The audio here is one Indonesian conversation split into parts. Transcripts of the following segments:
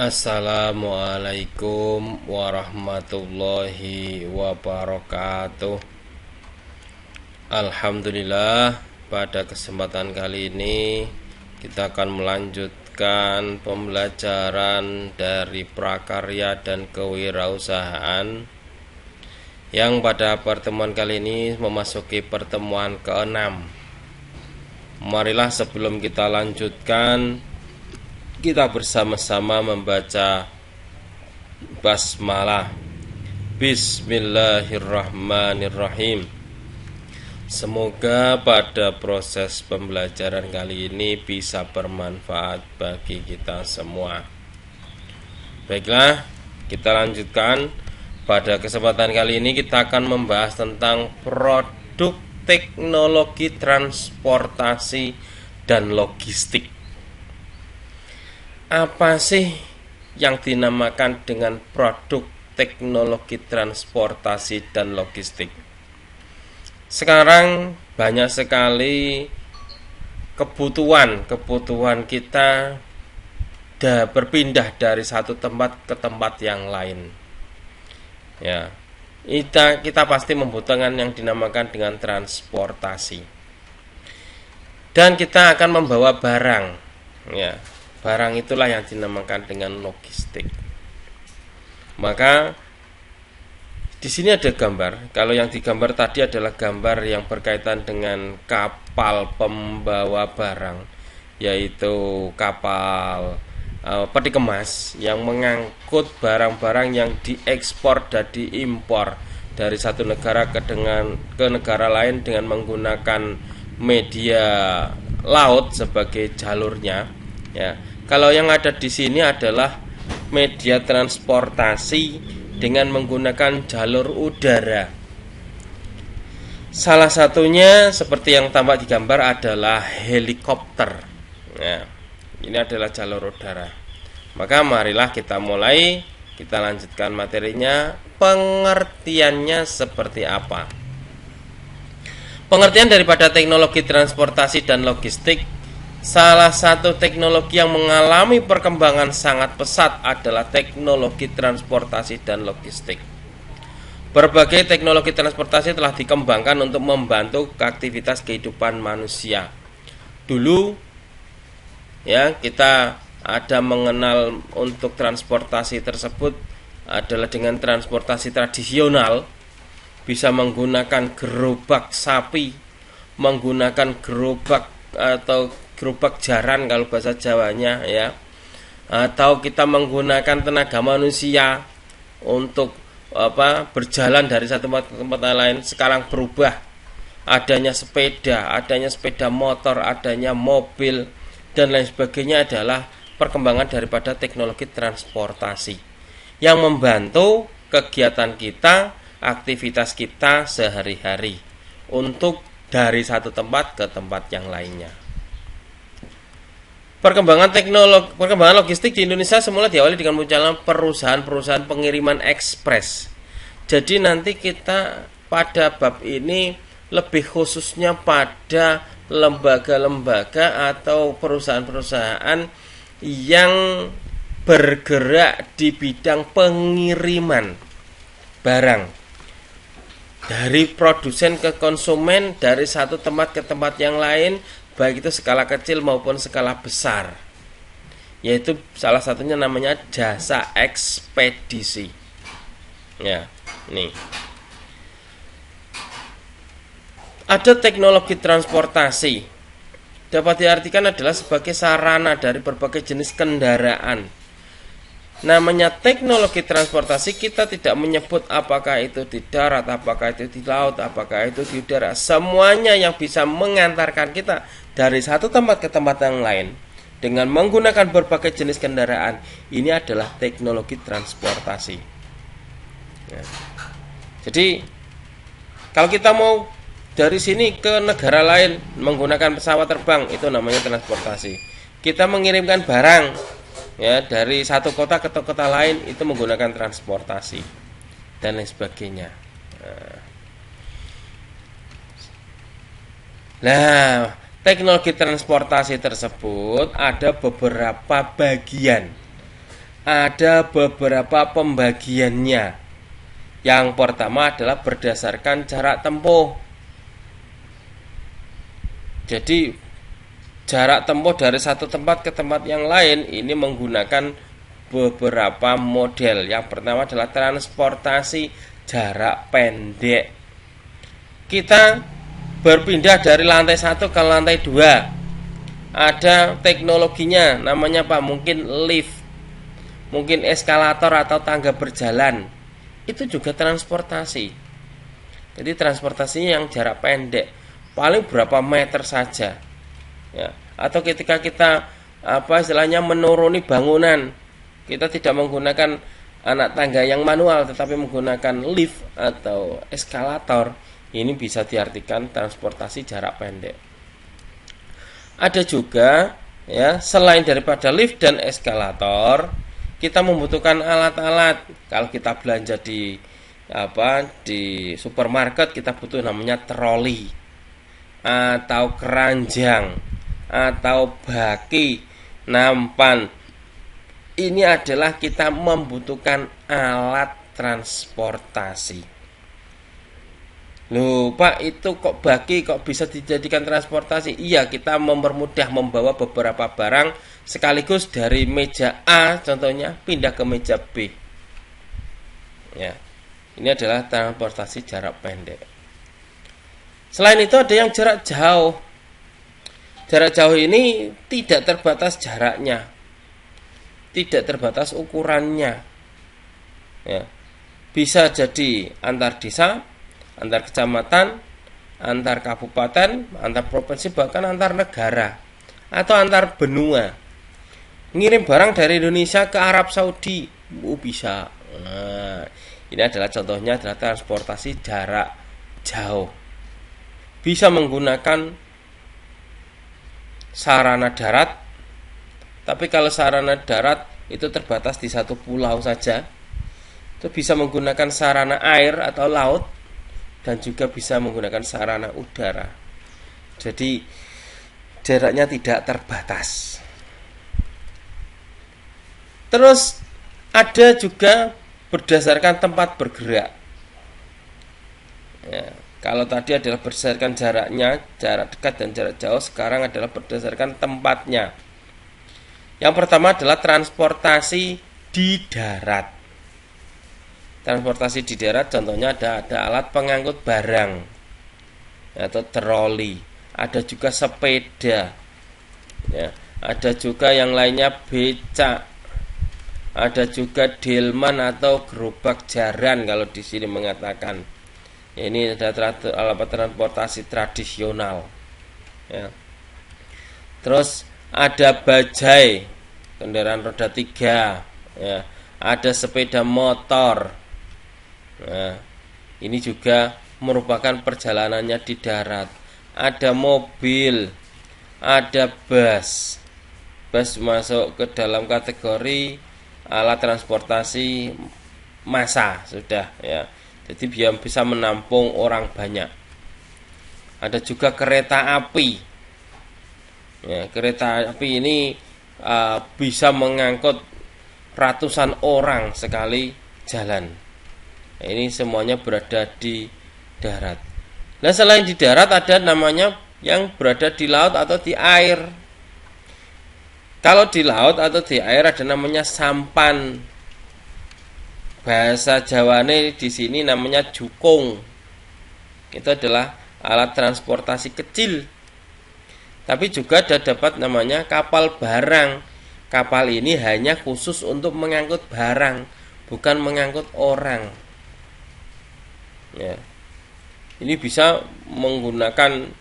Assalamualaikum warahmatullahi wabarakatuh. Alhamdulillah, pada kesempatan kali ini kita akan melanjutkan pembelajaran dari prakarya dan kewirausahaan yang pada pertemuan kali ini memasuki pertemuan ke-6. Marilah sebelum kita lanjutkan, kita bersama-sama membaca basmalah. Bismillahirrahmanirrahim. Semoga pada proses pembelajaran kali ini bisa bermanfaat bagi kita semua. Baiklah, kita lanjutkan. Pada kesempatan kali ini kita akan membahas tentang produk teknologi transportasi dan logistik. Apa sih yang dinamakan dengan produk teknologi transportasi dan logistik? Sekarang banyak sekali kebutuhan kita berpindah dari satu tempat ke tempat yang lain. Ya, kita pasti membutuhkan yang dinamakan dengan transportasi. Dan kita akan membawa barang. Ya, barang itulah yang dinamakan dengan logistik. Maka di sini ada gambar. Kalau yang digambar tadi adalah gambar yang berkaitan dengan kapal pembawa barang, yaitu kapal peti kemas yang mengangkut barang-barang yang diekspor dan diimpor dari satu negara ke negara lain dengan menggunakan media laut sebagai jalurnya. Ya, kalau yang ada di sini adalah media transportasi dengan menggunakan jalur udara. Salah satunya seperti yang tampak di gambar adalah helikopter. Ya, ini adalah jalur udara. Maka marilah kita mulai, kita lanjutkan materinya. Pengertiannya seperti apa? Pengertian daripada teknologi transportasi dan logistik. Salah satu teknologi yang mengalami perkembangan sangat pesat adalah teknologi transportasi dan logistik. Berbagai teknologi transportasi telah dikembangkan untuk membantu aktivitas kehidupan manusia. Dulu ya, kita ada mengenal untuk transportasi tersebut adalah dengan transportasi tradisional, bisa menggunakan gerobak sapi, menggunakan gerobak atau gerobak jaran kalau bahasa Jawanya, ya, atau kita menggunakan tenaga manusia untuk berjalan dari satu tempat ke tempat lain. Sekarang berubah, adanya sepeda motor, adanya mobil dan lain sebagainya adalah perkembangan daripada teknologi transportasi yang membantu kegiatan kita, aktivitas kita sehari-hari untuk dari satu tempat ke tempat yang lainnya. Perkembangan logistik di Indonesia semula diawali dengan munculnya perusahaan-perusahaan pengiriman ekspres. Jadi nanti kita pada bab ini lebih khususnya pada lembaga-lembaga atau perusahaan-perusahaan yang bergerak di bidang pengiriman barang dari produsen ke konsumen, dari satu tempat ke tempat yang lain, baik itu skala kecil maupun skala besar. Yaitu salah satunya namanya jasa ekspedisi. Ya, nih. Ada teknologi transportasi. Dapat diartikan adalah sebagai sarana dari berbagai jenis kendaraan. Namanya teknologi transportasi, kita tidak menyebut apakah itu di darat, apakah itu di laut, apakah itu di udara. Semuanya yang bisa mengantarkan kita dari satu tempat ke tempat yang lain dengan menggunakan berbagai jenis kendaraan, ini adalah teknologi transportasi. Ya. Jadi kalau kita mau dari sini ke negara lain menggunakan pesawat terbang, itu namanya transportasi. Kita mengirimkan barang, ya, dari satu kota ke kota lain, itu menggunakan transportasi dan lain sebagainya. Nah, teknologi transportasi tersebut ada beberapa bagian. ada beberapa pembagiannya. Yang pertama adalah berdasarkan jarak tempuh. Jadi jarak tempuh dari satu tempat ke tempat yang lain ini menggunakan beberapa model. Yang pertama adalah transportasi jarak pendek. Kita berpindah dari lantai 1 ke lantai 2. Ada teknologinya, namanya apa? Mungkin lift, mungkin eskalator atau tangga berjalan. Itu juga transportasi. Jadi transportasinya yang jarak pendek, paling berapa meter saja. Ya. Atau ketika kita istilahnya menuruni bangunan, kita tidak menggunakan anak tangga yang manual, tetapi menggunakan lift atau eskalator. Ini bisa diartikan transportasi jarak pendek. Ada juga ya, selain daripada lift dan eskalator, kita membutuhkan alat-alat. Kalau kita belanja di supermarket, kita butuh namanya troli atau keranjang atau baki, nampan. Ini adalah kita membutuhkan alat transportasi. Loh Pak, itu kok baki kok bisa dijadikan transportasi? Iya, kita mempermudah membawa beberapa barang sekaligus dari meja A contohnya pindah ke meja B. Ya, ini adalah transportasi jarak pendek. Selain itu ada yang jarak jauh. Jarak jauh ini tidak terbatas jaraknya, tidak terbatas ukurannya. Ya, bisa jadi antar desa, antar kecamatan, antar kabupaten, antar provinsi, bahkan antar negara atau antar benua. Ngirim barang dari Indonesia ke Arab Saudi, bisa. Nah, ini adalah contohnya adalah transportasi jarak jauh. Bisa menggunakan sarana darat, tapi kalau sarana darat itu terbatas di satu pulau saja. Itu bisa menggunakan sarana air atau laut, dan juga bisa menggunakan sarana udara. Jadi jaraknya tidak terbatas. Terus ada juga berdasarkan tempat bergerak. Ya, kalau tadi adalah berdasarkan jaraknya, jarak dekat dan jarak jauh, sekarang adalah berdasarkan tempatnya. Yang pertama adalah transportasi di darat. Transportasi di darat contohnya ada alat pengangkut barang atau troli, ada juga sepeda, ya, ada juga yang lainnya becak, ada juga delman atau gerobak jaran kalau di sini mengatakan. Ini ada alat transportasi tradisional. Ya. Terus ada bajai, kendaraan roda 3, ya. Ada sepeda motor. Nah, ini juga merupakan perjalanannya di darat. Ada mobil, ada bus. Bus masuk ke dalam kategori alat transportasi massa sudah ya. Jadi biar bisa menampung orang banyak. Ada juga kereta api. Ya, kereta api ini bisa mengangkut ratusan orang sekali jalan. Ini semuanya berada di darat. Nah, selain di darat ada namanya yang berada di laut atau di air. Kalau di laut atau di air ada namanya sampan. Bahasa Jawane di sini namanya jukung. Itu adalah alat transportasi kecil. Tapi juga ada dapat namanya kapal barang. Kapal ini hanya khusus untuk mengangkut barang, bukan mengangkut orang. Ya. Ini bisa menggunakan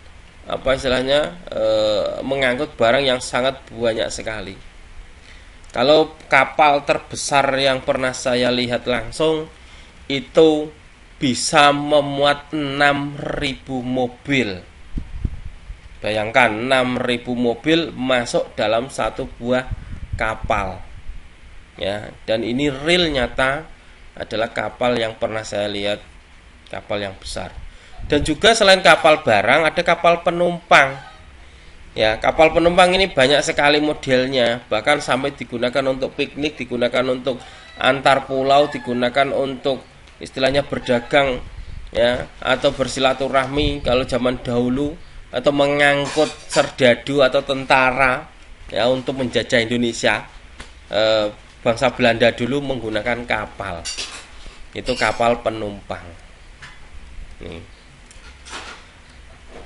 mengangkut barang yang sangat banyak sekali. Kalau kapal terbesar yang pernah saya lihat langsung itu bisa memuat 6.000 mobil. Bayangkan 6.000 mobil masuk dalam satu buah kapal. Ya, dan ini real nyata adalah kapal yang pernah saya lihat, kapal yang besar. Dan juga selain kapal barang ada kapal penumpang. Ya, kapal penumpang ini banyak sekali modelnya, bahkan sampai digunakan untuk piknik, digunakan untuk antar pulau, digunakan untuk istilahnya berdagang, ya, atau bersilaturahmi kalau zaman dahulu, atau mengangkut serdadu atau tentara, ya, untuk menjajah Indonesia. Bangsa Belanda dulu menggunakan kapal, itu kapal penumpang. Nih.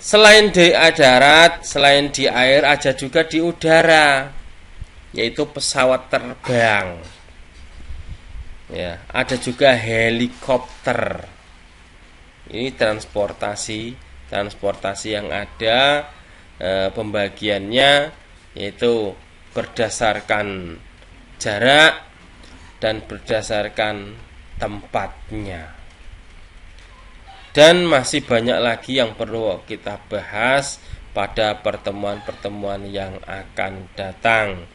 Selain di darat, selain di air, ada juga di udara, yaitu pesawat terbang. Ya, ada juga helikopter. Ini transportasi yang ada, pembagiannya yaitu berdasarkan jarak dan berdasarkan tempatnya. Dan masih banyak lagi yang perlu kita bahas pada pertemuan-pertemuan yang akan datang.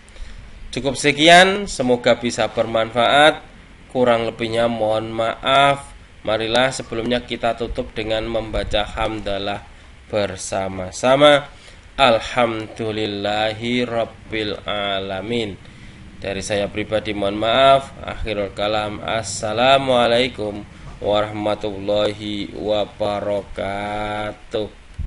Cukup sekian, semoga bisa bermanfaat. Kurang lebihnya mohon maaf. Marilah sebelumnya kita tutup dengan membaca hamdalah bersama-sama. Alhamdulillahi rabbil alamin. Dari saya pribadi mohon maaf. Akhirul kalam. Assalamualaikum warahmatullahi wabarakatuh.